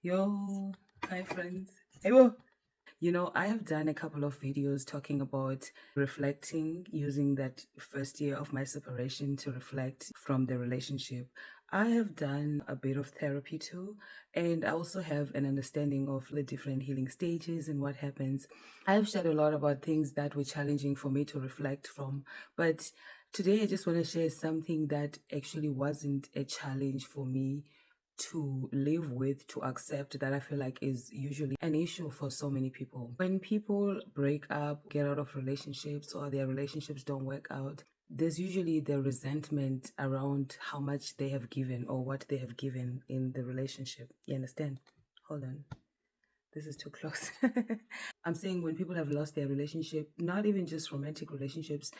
Yo, hi friends. Ntebo. I have done a couple of videos talking about reflecting, using that first year of my separation to reflect from the relationship. I have done a bit of therapy too, and I also have an understanding of the different healing stages and what happens. I have shared a lot about things that were challenging for me to reflect from, but today I just want to share something that actually wasn't a challenge for me to live with, to accept, that I feel like is usually an issue for so many people. When people break up, get out of relationships, or their relationships don't work out, there's usually the resentment around how much they have given or what they have given in the relationship. You understand? Hold on. This is too close. I'm saying when people have lost their relationship, not even just romantic relationships,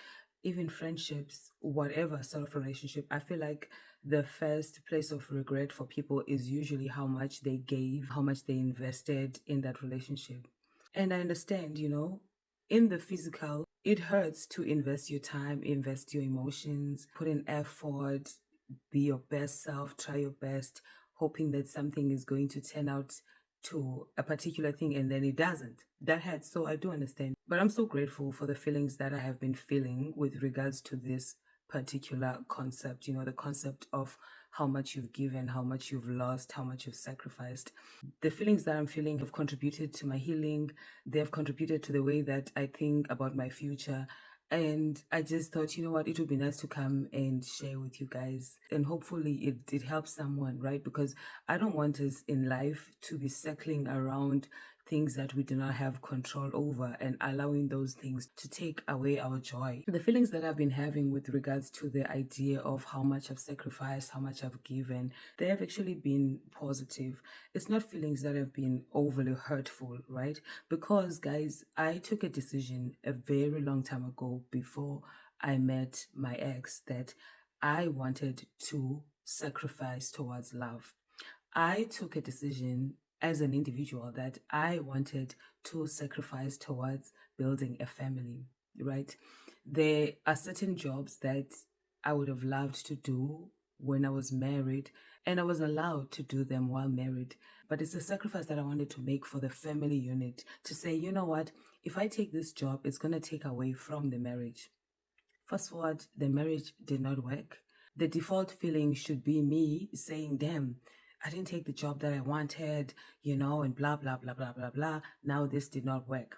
even friendships, whatever sort of relationship, I feel like the first place of regret for people is usually how much they gave, how much they invested in that relationship. And I understand, in the physical, it hurts to invest your time, invest your emotions, put in effort, be your best self, try your best, hoping that something is going to turn out to a particular thing and then it doesn't. That hurts. So I do understand. But I'm so grateful for the feelings that I have been feeling with regards to this particular concept, the concept of how much you've given, how much you've lost, how much you've sacrificed. The feelings that I'm feeling have contributed to my healing. They have contributed to the way that I think about my future. And I just thought, you know what, it would be nice to come and share with you guys. And hopefully it helps someone, right? Because I don't want us in life to be circling around things that we do not have control over and allowing those things to take away our joy. The feelings that I've been having with regards to the idea of how much I've sacrificed, how much I've given, they have actually been positive. It's not feelings that have been overly hurtful, right? Because, guys, I took a decision a very long time ago before I met my ex that I wanted to sacrifice towards love. I took a decision as an individual that I wanted to sacrifice towards building a family, right? There are certain jobs that I would have loved to do when I was married, and I was allowed to do them while married. But it's a sacrifice that I wanted to make for the family unit to say, you know what, if I take this job, it's going to take away from the marriage. Fast forward, the marriage did not work. The default feeling should be me saying, damn, I didn't take the job that I wanted, and blah, blah, blah, blah, blah, blah. Now this did not work.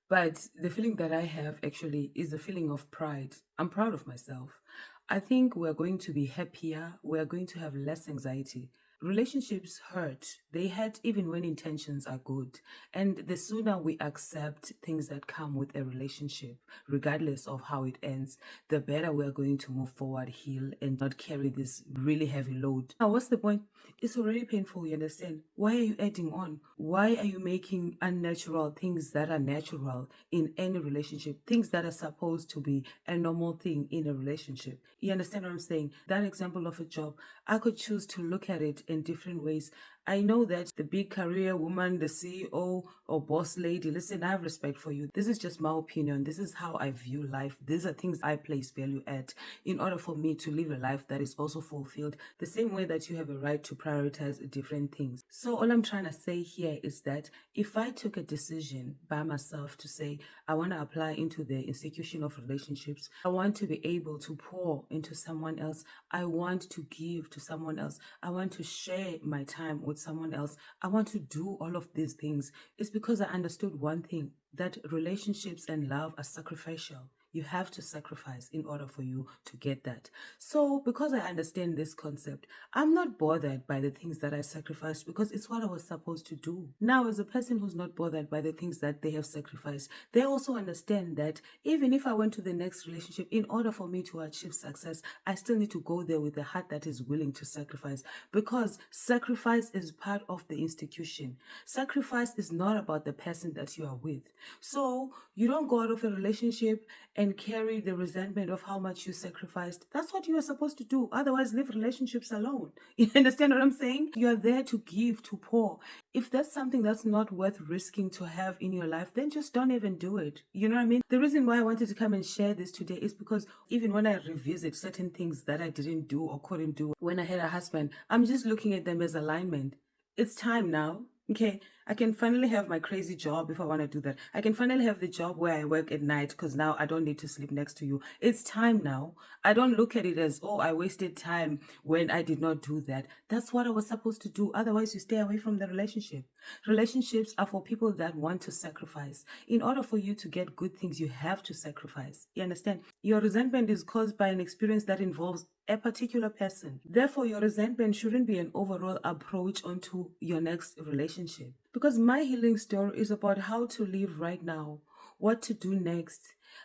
But the feeling that I have actually is a feeling of pride. I'm proud of myself. I think we're going to be happier. We're going to have less anxiety. Relationships hurt. They hurt even when intentions are good. And the sooner we accept things that come with a relationship, regardless of how it ends, the better we're going to move forward, heal, and not carry this really heavy load. Now, what's the point? It's already painful, you understand? Why are you adding on? Why are you making unnatural things that are natural in any relationship? Things that are supposed to be a normal thing in a relationship. You understand what I'm saying? That example of a job, I could choose to look at it in different ways. I know that the big career woman, the CEO or boss lady, listen, I have respect for you. This is just my opinion. This is how I view life. These are things I place value at in order for me to live a life that is also fulfilled, the same way that you have a right to prioritize different things. So all I'm trying to say here is that if I took a decision by myself to say, I want to apply into the institution of relationships, I want to be able to pour into someone else, I want to give to someone else, I want to share my time with someone else, I want to do all of these things, it's because I understood one thing, that relationships and love are sacrificial. You have to sacrifice in order for you to get that. So, because I understand this concept, I'm not bothered by the things that I sacrificed because it's what I was supposed to do. Now, as a person who's not bothered by the things that they have sacrificed, they also understand that even if I went to the next relationship, in order for me to achieve success, I still need to go there with a heart that is willing to sacrifice, because sacrifice is part of the institution. Sacrifice is not about the person that you are with. So, you don't go out of a relationship and carry the resentment of how much you sacrificed. That's what you are supposed to do. Otherwise, leave relationships alone. You understand what I'm saying? You are there to give, to pour. If that's something that's not worth risking to have in your life, then just don't even do it. You know what I mean? The reason why I wanted to come and share this today is because even when I revisit certain things that I didn't do or couldn't do when I had a husband, I'm just looking at them as alignment. It's time now. Okay, I can finally have my crazy job if I want to do that. I can finally have the job where I work at night because now I don't need to sleep next to you. It's time now. I don't look at it as, oh, I wasted time when I did not do that. That's what I was supposed to do. Otherwise, you stay away from the relationship. Relationships are for people that want to sacrifice. In order for you to get good things, you have to sacrifice. You understand? Your resentment is caused by an experience that involves a particular person. Therefore, your resentment shouldn't be an overall approach onto your next relationship. Because my healing story is about how to live right now, what to do next,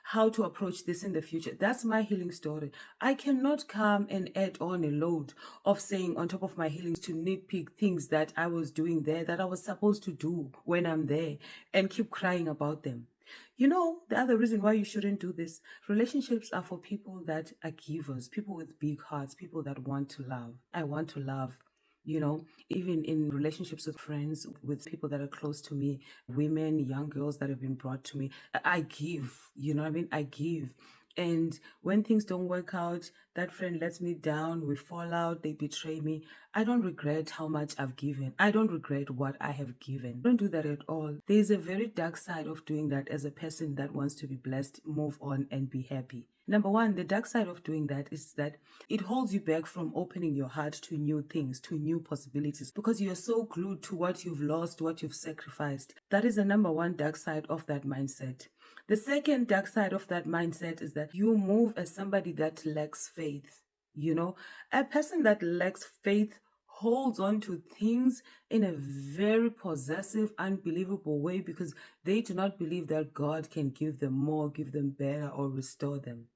how to approach this in the future. That's my healing story. I cannot come and add on a load of saying on top of my healings to nitpick things that I was doing there that I was supposed to do when I'm there and keep crying about them. You know, the other reason why you shouldn't do this, relationships are for people that are givers, people with big hearts, people that want to love. I want to love. You know, even in relationships with friends, with people that are close to me, women, young girls that have been brought to me, I give, you know what I mean? I give. And when things don't work out, that friend lets me down, we fall out, they betray me. I don't regret how much I've given. I don't regret what I have given. I don't do that at all. There's a very dark side of doing that as a person that wants to be blessed, move on, and be happy. Number one, the dark side of doing that is that it holds you back from opening your heart to new things, to new possibilities, because you're so glued to what you've lost, what you've sacrificed. That is the number one dark side of that mindset. The second dark side of that mindset is that you move as somebody that lacks faith. You know, a person that lacks faith holds on to things in a very possessive, unbelievable way because they do not believe that God can give them more, give them better, or restore them.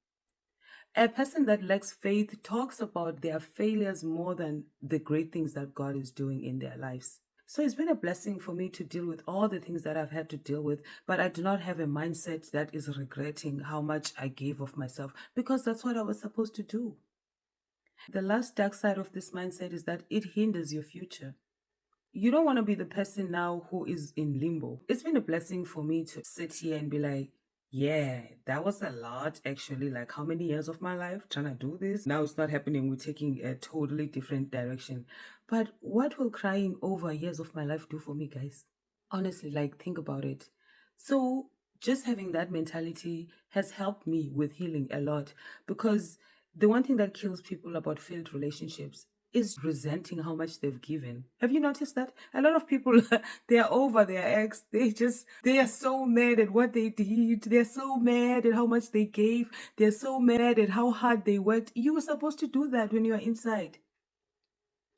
A person that lacks faith talks about their failures more than the great things that God is doing in their lives. So it's been a blessing for me to deal with all the things that I've had to deal with, but I do not have a mindset that is regretting how much I gave of myself because that's what I was supposed to do. The last dark side of this mindset is that it hinders your future. You don't want to be the person now who is in limbo. It's been a blessing for me to sit here and be like, yeah, that was a lot actually. Like, how many years of my life trying to do this? Now it's not happening. We're taking a totally different direction. But what will crying over years of my life do for me, guys? Honestly, like, think about it. So, just having that mentality has helped me with healing a lot because the one thing that kills people about failed relationships is resenting how much they've given. Have you noticed that? A lot of people, they are over their ex. They are so mad at what they did. They're so mad at how much they gave. They're so mad at how hard they worked. You were supposed to do that when you are inside.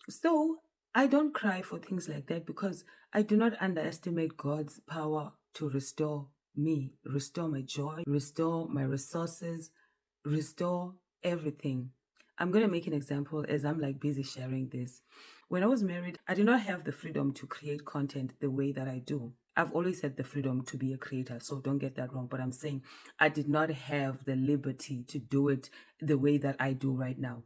So I don't cry for things like that because I do not underestimate God's power to restore me, restore my joy, restore my resources, restore everything. I'm going to make an example as I'm like busy sharing this. When I was married, I did not have the freedom to create content the way that I do. I've always had the freedom to be a creator, so don't get that wrong. But I'm saying I did not have the liberty to do it the way that I do right now.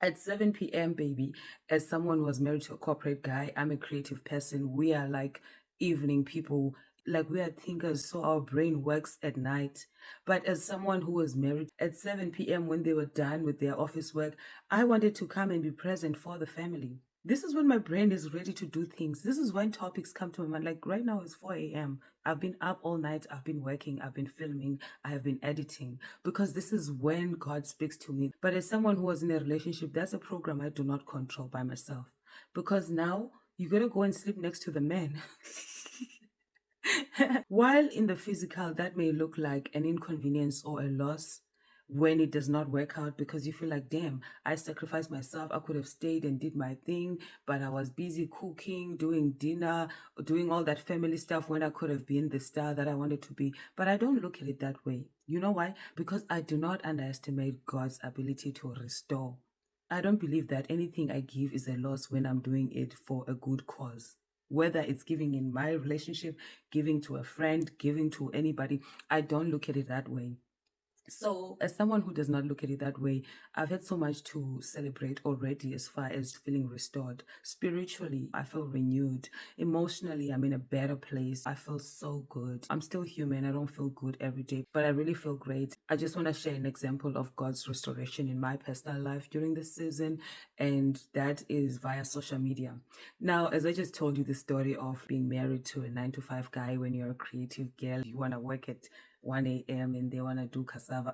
At 7 p.m., baby, as someone who was married to a corporate guy, I'm a creative person. We are like evening people, like we are thinkers, so our brain works at night. But as someone who was married at 7 p.m., when they were done with their office work, I wanted to come and be present for the family. This is when my brain is ready to do things. This is when topics come to my mind. Like right now, it's 4 a.m. I've been up all night. I've been working. I've been filming. I have been editing because this is when God speaks to me. But as someone who was in a relationship, that's a program I do not control by myself because now you got to go and sleep next to the man. While in the physical, that may look like an inconvenience or a loss when it does not work out because you feel like, damn, I sacrificed myself. I could have stayed and did my thing, but I was busy cooking, doing dinner, doing all that family stuff when I could have been the star that I wanted to be. But I don't look at it that way. You know why? Because I do not underestimate God's ability to restore. I don't believe that anything I give is a loss when I'm doing it for a good cause. Whether it's giving in my relationship, giving to a friend, giving to anybody, I don't look at it that way. So, as someone who does not look at it that way, I've had so much to celebrate already as far as feeling restored. Spiritually, I feel renewed. Emotionally, I'm in a better place. I feel so good. I'm still human. I don't feel good every day, but I really feel great. I just want to share an example of God's restoration in my personal life during this season, and that is via social media. Now, as I just told you the story of being married to a 9 to 5 guy when you're a creative girl, you want to work at 1 a.m. and they want to do cassava.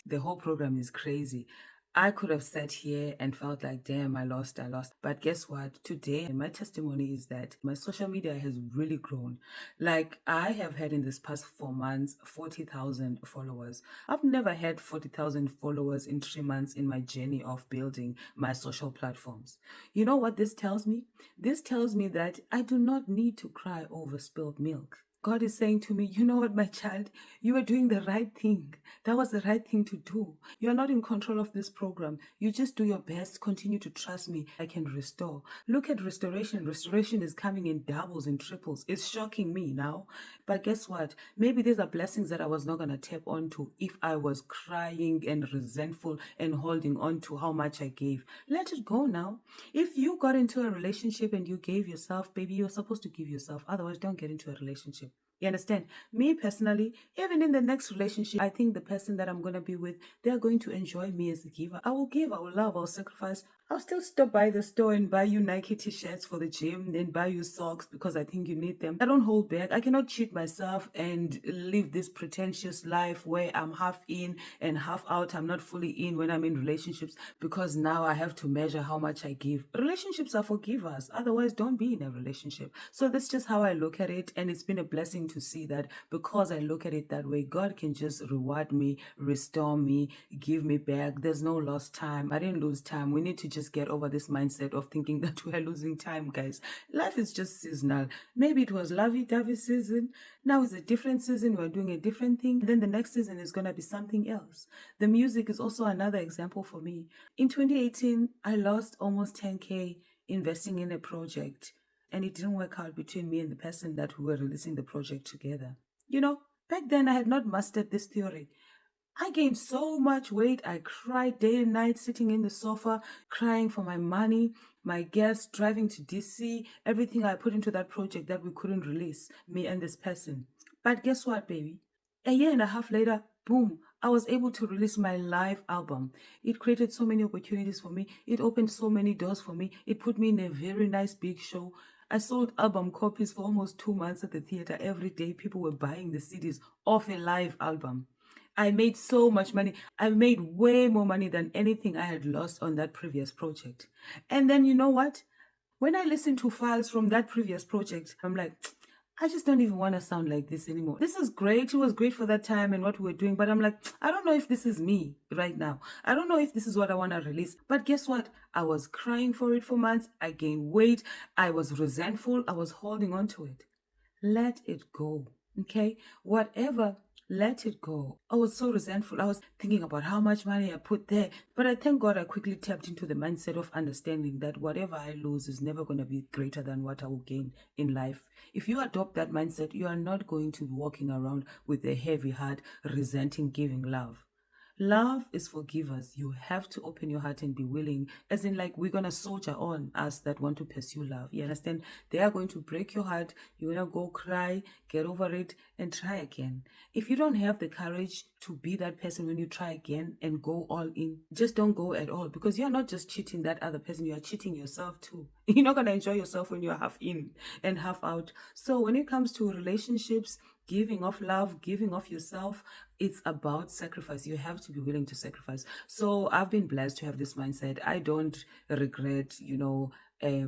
The whole program is crazy. I could have sat here and felt like, damn, I lost. But guess what? Today, my testimony is that my social media has really grown. Like, I have had in this past 4 months 40,000 followers. I've never had 40,000 followers in 3 months in my journey of building my social platforms. You know what this tells me? This tells me that I do not need to cry over spilled milk. God is saying to me, you know what, my child, you are doing the right thing. That was the right thing to do. You are not in control of this program. You just do your best. Continue to trust me. I can restore. Look at restoration. Restoration is coming in doubles and triples. It's shocking me now. But guess what? Maybe these are blessings that I was not going to tap onto if I was crying and resentful and holding on to how much I gave. Let it go now. If you got into a relationship and you gave yourself, baby, you're supposed to give yourself. Otherwise, don't get into a relationship. You understand? Me personally, even in the next relationship, I think the person that I'm going to be with, they're going to enjoy me as a giver. I will give, I will love, I'll sacrifice. I'll still stop by the store and buy you Nike t-shirts for the gym, then buy you socks because I think you need them. I don't hold back. I cannot cheat myself and live this pretentious life where I'm half in and half out. I'm not fully in when I'm in relationships because now I have to measure how much I give. Relationships are for givers. Otherwise, don't be in a relationship. So that's just how I look at it. And it's been a blessing to see that because I look at it that way, God can just reward me, restore me, give me back. There's no lost time. I didn't lose time. We need to just get over this mindset of thinking that we're losing time, guys. Life is just seasonal. Maybe it was lovey-dovey season. Now it's a different season. We're doing a different thing. Then the next season is going to be something else. The music is also another example for me. In 2018, I lost almost 10K investing in a project, and it didn't work out between me and the person that we were releasing the project together. You know, back then I had not mastered this theory. I gained so much weight. I cried day and night sitting in the sofa, crying for my money, my gas, driving to DC, everything I put into that project that we couldn't release, me and this person. But guess what, baby? A year and a half later, boom, I was able to release my live album. It created so many opportunities for me. It opened so many doors for me. It put me in a very nice big show. I sold album copies for almost 2 months at the theater. Every day, people were buying the CDs of a live album. I made so much money. I made way more money than anything I had lost on that previous project. And then you know what? When I listen to files from that previous project, I'm like, I just don't even want to sound like this anymore. This is great. It was great for that time and what we were doing, but I'm like, I don't know if this is me right now. I don't know if this is what I want to release. But guess what? I was crying for it for months. I gained weight. I was resentful. I was holding on to it. Let it go. Okay? Whatever, let it go. I was so resentful. I was thinking about how much money I put there. But I thank God I quickly tapped into the mindset of understanding that whatever I lose is never going to be greater than what I will gain in life. If you adopt that mindset, you are not going to be walking around with a heavy heart, resenting giving love. Love is for givers. You have to open your heart and be willing. As in, like, we're going to soldier on us that want to pursue love. You understand? They are going to break your heart. You're going to go cry, get over it, and try again. If you don't have the courage to be that person when you try again and go all in, just don't go at all because you're not just cheating that other person, you are cheating yourself too. You're not going to enjoy yourself when you're half in and half out. So when it comes to relationships, giving of love, giving of yourself, it's about sacrifice. You have to be willing to sacrifice. So I've been blessed to have this mindset. I don't regret,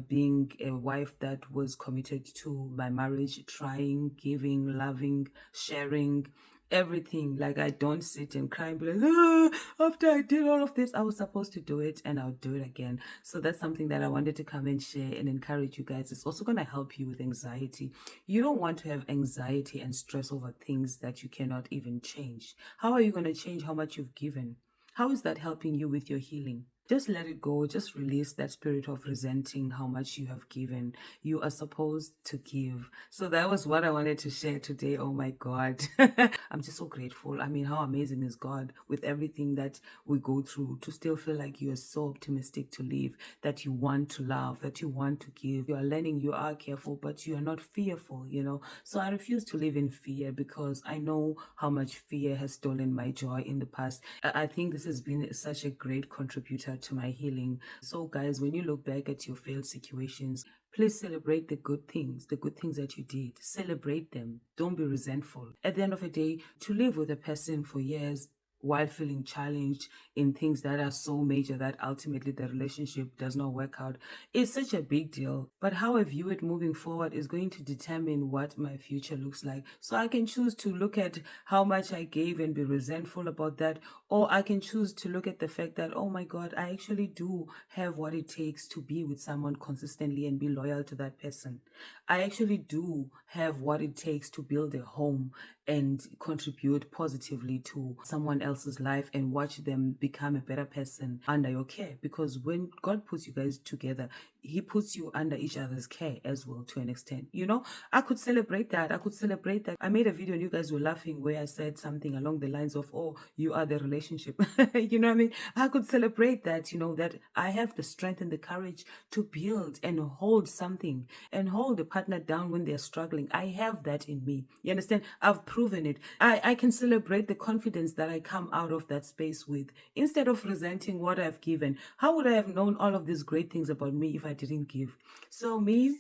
being a wife that was committed to my marriage, trying, giving, loving, sharing, everything. Like, I don't sit and cry and be like, after I did all of this, I was supposed to do it and I'll do it again. So that's something that I wanted to come and share and encourage you guys. It's also going to help you with anxiety. You don't want to have anxiety and stress over things that you cannot even change. How are you going to change how much you've given? How is that helping you with your healing? just let it go. Just release that spirit of resenting how much you have given. You are supposed to give. So that was what I wanted to share today. Oh my God. I'm just so grateful. I mean, how amazing is God with everything that we go through to still feel like you are so optimistic to live, that you want to love, that you want to give. You are learning, you are careful, but you are not fearful, you know. So I refuse to live in fear because I know how much fear has stolen my joy in the past. I think this has been such a great contributor to my healing. So, guys, when you look back at your failed situations, please celebrate the good things that you did. Celebrate them. Don't be resentful. At the end of the day, to live with a person for years while feeling challenged in things that are so major that ultimately the relationship does not work out is such a big deal. But how I view it moving forward is going to determine what my future looks like. So I can choose to look at how much I gave and be resentful about that, or I can choose to look at the fact that, oh my God, I actually do have what it takes to be with someone consistently and be loyal to that person. I actually do have what it takes to build a home and contribute positively to someone else's life and watch them become a better person under your care. Because when God puts you guys together, He puts you under each other's care as well, to an extent. You know, I could celebrate that. I could celebrate that. I made a video and you guys were laughing where I said something along the lines of, oh, you are the relationship. You know what I mean? I could celebrate that, you know, that I have the strength and the courage to build and hold something and hold a partner down when they're struggling. I have that in me. You understand? I've proven it. I can celebrate the confidence that I come out of that space with instead of resenting what I've given. How would I have known all of these great things about me if I didn't give? So, me,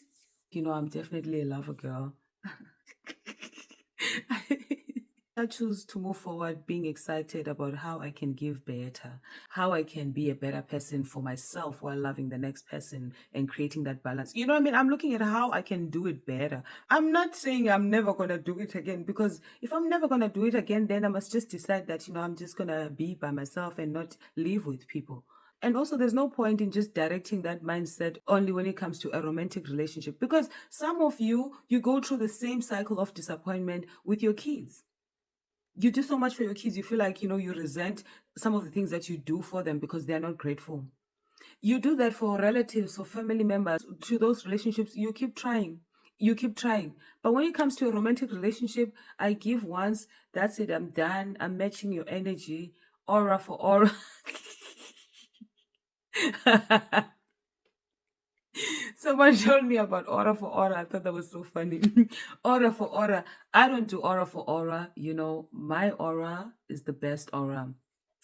you know, I'm definitely a lover girl. I choose to move forward being excited about how I can give better, how I can be a better person for myself while loving the next person and creating that balance. You know what I mean? I'm looking at how I can do it better. I'm not saying I'm never going to do it again, because if I'm never going to do it again, then I must just decide that, you know, I'm just going to be by myself and not live with people. And also, there's no point in just directing that mindset only when it comes to a romantic relationship, because some of you go through the same cycle of disappointment with your kids. You do so much for your kids, you feel like, you know, you resent some of the things that you do for them because they're not grateful. You do that for relatives or family members. To those relationships, you keep trying. You keep trying. But when it comes to a romantic relationship, I give once, that's it, I'm done. I'm matching your energy, aura for aura. Someone told me about aura for aura. I thought that was so funny. Aura for aura. I don't do aura for aura. You know, my aura is the best aura.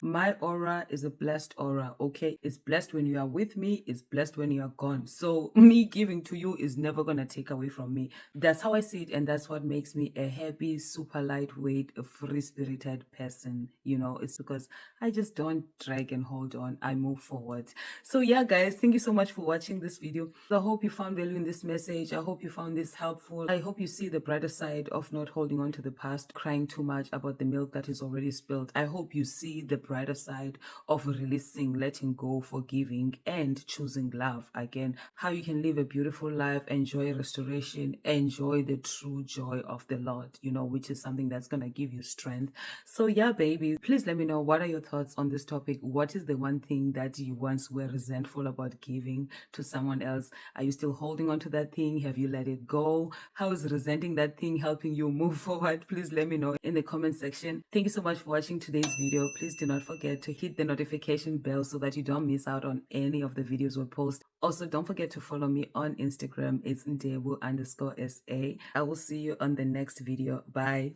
My aura is a blessed aura, okay? It's blessed when you are with me, it's blessed when you are gone. So, me giving to you is never gonna take away from me. That's how I see it, and that's what makes me a happy, super lightweight, free spirited person. You know, it's because I just don't drag and hold on, I move forward. So, yeah, guys, thank you so much for watching this video. I hope you found value in this message. I hope you found this helpful. I hope you see the brighter side of not holding on to the past, crying too much about the milk that is already spilled. I hope you see the brighter side of releasing, letting go, forgiving, and choosing love again. How you can live a beautiful life, enjoy restoration, enjoy the true joy of the Lord, you know, which is something that's going to give you strength. So, yeah, baby, please let me know, what are your thoughts on this topic? What is the one thing that you once were resentful about giving to someone else? Are you still holding on to that thing? Have you let it go? How is resenting that thing helping you move forward? Please let me know in the comment section. Thank you so much for watching today's video. Please do not forget to hit the notification bell so that you don't miss out on any of the videos we post. Also, don't forget to follow me on Instagram. It's Ntebo_SA. I will see you on the next video. Bye.